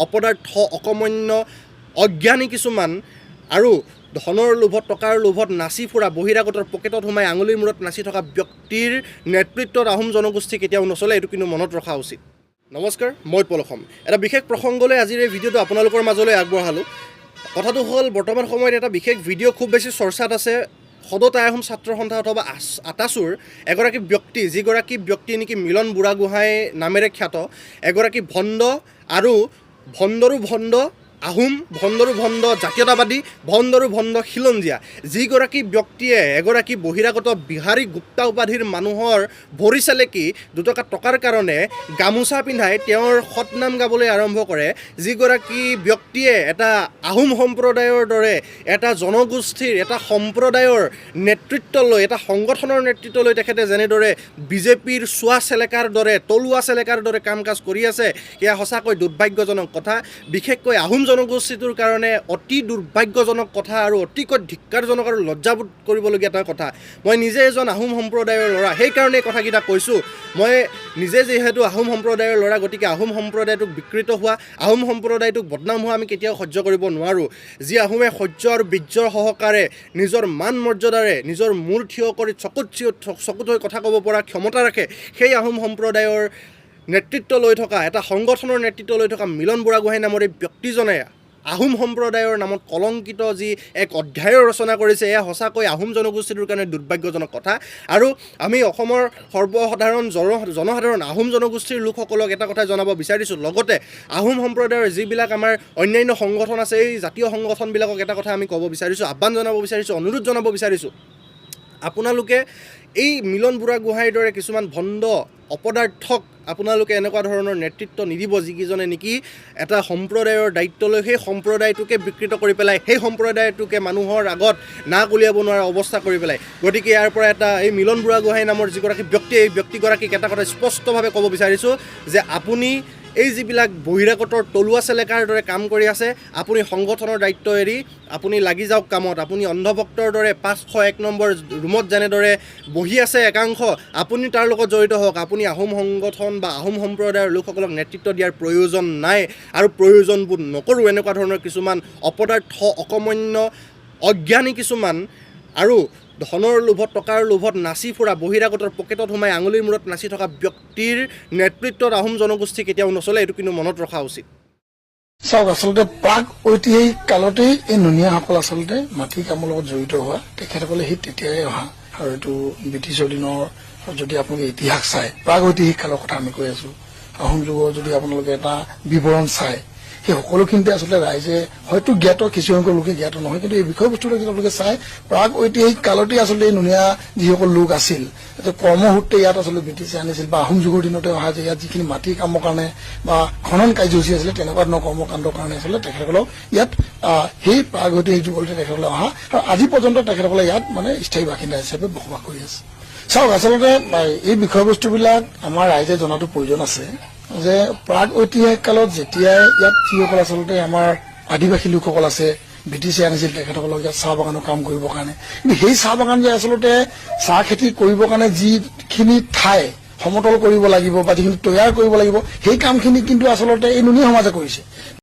অপদাৰ্থ অকমন্য অজ্ঞানী কিছুমান আৰু ধনৰ লোভত টকাৰ লোভত নাচি ফুৰা বহিৰাগতৰ পকেটত সোমাই আঙুলিৰ মূৰত নাচি থকা ব্যক্তিৰ নেতৃত্বত আহোম জনগোষ্ঠী কেতিয়াও নচলে। এইটো কিন্তু মনত ৰখা উচিত। নমস্কাৰ, মই পলসম। এটা বিশেষ প্ৰসংগলৈ আজিৰ এই ভিডিঅ'টো আপোনালোকৰ মাজলৈ আগবঢ়ালোঁ। কথাটো হ'ল, বৰ্তমান সময়ত এটা বিশেষ ভিডিঅ' খুব বেছি চৰ্চাত আছে। সদৌ আহোম ছাত্ৰ সন্থা অথবা আটাচুৰ এগৰাকী ব্যক্তি, যিগৰাকী ব্যক্তি নেকি মিলন বুঢ়াগোহাঁই নামেৰে খ্যাত, এগৰাকী ভণ্ড আৰু ভণ্ডৰো ভণ্ড আহোম, ভণ্ডৰো ভণ্ড জাতীয়তাবাদী, ভণ্ডৰো ভণ্ড খিলঞ্জীয়া, যিগৰাকী ব্যক্তিয়ে এগৰাকী বহিৰাগত বিহাৰী গুপ্তা উপাধিৰ মানুহৰ ভৰি চেলেকি দুটকা টকাৰ কাৰণে গামোচা পিন্ধাই তেওঁৰ সৎনাম গাবলৈ আৰম্ভ কৰে। যিগৰাকী ব্যক্তিয়ে এটা আহোম সম্প্ৰদায়ৰ দৰে এটা জনগোষ্ঠীৰ, এটা সম্প্ৰদায়ৰ নেতৃত্ব লৈ, এটা সংগঠনৰ নেতৃত্ব লৈ তেখেতে যেনেদৰে বিজেপিৰ চোৱা চেলেকাৰ দৰে, তলুৱা চেলেকাৰ দৰে কাম কাজ কৰি আছে, সেয়া সঁচাকৈ দুৰ্ভাগ্যজনক কথা। বিশেষকৈ আহোম জনগোষ্ঠীটোৰ কাৰণে অতি দুৰ্ভাগ্যজনক কথা আৰু অতিকৈ ধিক্কাৰজনক আৰু লজ্জাবোধ কৰিবলগীয়া এটা কথা। মই নিজে এজন আহোম সম্প্ৰদায়ৰ ল'ৰা, সেইকাৰণে এই কথাকেইটা কৈছোঁ। মই নিজে যিহেতু আহোম সম্প্ৰদায়ৰ ল'ৰা, গতিকে আহোম সম্প্ৰদায়টোক বিকৃত হোৱা, আহোম সম্প্ৰদায়টোক বদনাম হোৱা আমি কেতিয়াও সহ্য কৰিব নোৱাৰোঁ। যি আহোমে সহ্য আৰু বীৰ্যৰ সহকাৰে নিজৰ মান মৰ্যাদাৰে নিজৰ মূৰ থিয় কৰি চকুত হৈ কথা ক'ব পৰা ক্ষমতা ৰাখে, সেই আহোম সম্প্ৰদায়ৰ নেতৃত্ব লৈ থকা, এটা সংগঠনৰ নেতৃত্ব লৈ থকা মিলন বুঢ়াগোহাঁই নামৰ এই ব্যক্তিজনে আহোম সম্প্ৰদায়ৰ নামত কলংকিত যি এক অধ্যায়ৰ ৰচনা কৰিছে, এয়া সঁচাকৈ আহোম জনগোষ্ঠীটোৰ কাৰণে দুৰ্ভাগ্যজনক কথা। আৰু আমি অসমৰ সৰ্বসাধাৰণ জনসাধাৰণ আহোম জনগোষ্ঠীৰ লোকসকলক এটা কথাই জনাব বিচাৰিছোঁ, লগতে আহোম সম্প্ৰদায়ৰ যিবিলাক আমাৰ অন্যান্য সংগঠন আছে, এই জাতীয় সংগঠনবিলাকক এটা কথা আমি ক'ব বিচাৰিছোঁ, আহ্বান জনাব বিচাৰিছোঁ, অনুৰোধ জনাব বিচাৰিছোঁ। আপোনালোকে এই মিলন বুঢ়াগোহাঁইৰ দৰে কিছুমান ভণ্ড অপদাৰ্থক আপোনালোকে এনেকুৱা ধৰণৰ নেতৃত্ব নিদিব, যিকেইজনে নেকি এটা সম্প্ৰদায়ৰ দায়িত্ব লৈ সেই সম্প্ৰদায়টোকে বিকৃত কৰি পেলাই, সেই সম্প্ৰদায়টোকে মানুহৰ আগত নাক উলিয়াব নোৱাৰা অৱস্থা কৰি পেলাই। গতিকে ইয়াৰ পৰা এই মিলন বুঢ়াগোহাঁই নামৰ যিগৰাকী ব্যক্তি, এই ব্যক্তিগৰাকীক এটা কথা স্পষ্টভাৱে ক'ব বিচাৰিছোঁ যে আপুনি এই যিবিলাক বহিৰাগতৰ তলুৱা চেলেকাৰ দৰে কাম কৰি আছে, আপুনি সংগঠনৰ দায়িত্ব এৰি আপুনি লাগি যাওক কামত। আপুনি অন্ধভক্তৰ দৰে 501 নম্বৰ ৰুমত যেনেদৰে বহি আছে একাংশ, আপুনি তাৰ লগত জড়িত হওক। আপুনি আহোম সংগঠন বা আহোম সম্প্ৰদায়ৰ লোকসকলক নেতৃত্ব দিয়াৰ প্ৰয়োজন নাই আৰু প্ৰয়োজনবোধ নকৰোঁ। এনেকুৱা ধৰণৰ কিছুমান অপদাৰ্থ অকমন্য অজ্ঞানী কিছুমান আৰু ধনৰ লোভত টকাৰ লোভত নাচি ফুৰা বহিৰাগতৰ পকেটত সোমাই আঙুলিৰ মূৰত নাচি থকা ব্যক্তিৰ নেতৃত্বত আহোম জনগোষ্ঠী কেতিয়াও নচলে। এইটো কিন্তু মনত ৰখা উচিত। চাওক, আচলতে প্ৰাক ঐতিহাসিক কালতেই এই নুনীয়াসকল আচলতে মাটি কামৰ লগত জড়িত হোৱা, তেখেতসকলে সেই তেতিয়াই অহা। আৰু এইটো ব্ৰিটিছৰ দিনৰ যদি আপোনালোকে ইতিহাস চায়, প্ৰাক ঐতিহাসিক কালৰ কথা আমি কৈ আছো, আহোম যুগৰ যদি আপোনালোকে এটা বিৱৰণ চায়, সেই সকলোখিনিতে আচলতে ৰাইজে হয়তো জ্ঞাত, কিছুসংখ্যক লোকে জ্ঞাত নহয়, কিন্তু এই বিষয়বস্তুটো যদি আপোনালোকে চায়, প্ৰাক ঐতিহাসিক কালতেই আচলতে এই নুনীয়া যিসকল লোক আছিল, কৰ্মসূত্ৰে ইয়াত আচলতে ব্ৰিটিছে আনিছিল, বা আহোম যুগৰ দিনতে অহা যে ইয়াত যিখিনি মাটিৰ কামৰ কাৰণে বা খনন কাৰ্যসূচী আছিলে, তেনেকুৱা ধৰণৰ কৰ্মকাণ্ডৰ কাৰণে আচলতে তেখেতসকলক ইয়াত সেই প্ৰাক ঐতিহাসিক যুগতে তেখেতসকলে অহা, আৰু আজি পৰ্যন্ত তেখেতসকলে ইয়াত স্থায়ী বাসিন্দা হিচাপে বসবাস কৰি আছে। চাওক, আচলতে এই বিষয়বস্তুবিলাক আমাৰ ৰাইজে জনাটো প্ৰয়োজন আছে যে প্ৰাক ঐতিহাসিক কালত যেতিয়াই ইয়াত যিসকল আচলতে আমাৰ আদিবাসী লোকসকল আছে, ব্ৰিটিছে আনিছিল তেখেতসকলক ইয়াত চাহ বাগানৰ কাম কৰিবৰ কাৰণে, কিন্তু সেই চাহ বাগান যে আচলতে চাহ খেতি কৰিবৰ কাৰণে যিখিনি ঠাই সমতল কৰিব লাগিব বা যিখিনি তৈয়াৰ কৰিব লাগিব, সেই কামখিনি কিন্তু আচলতে এই নুনী সমাজে কৰিছে।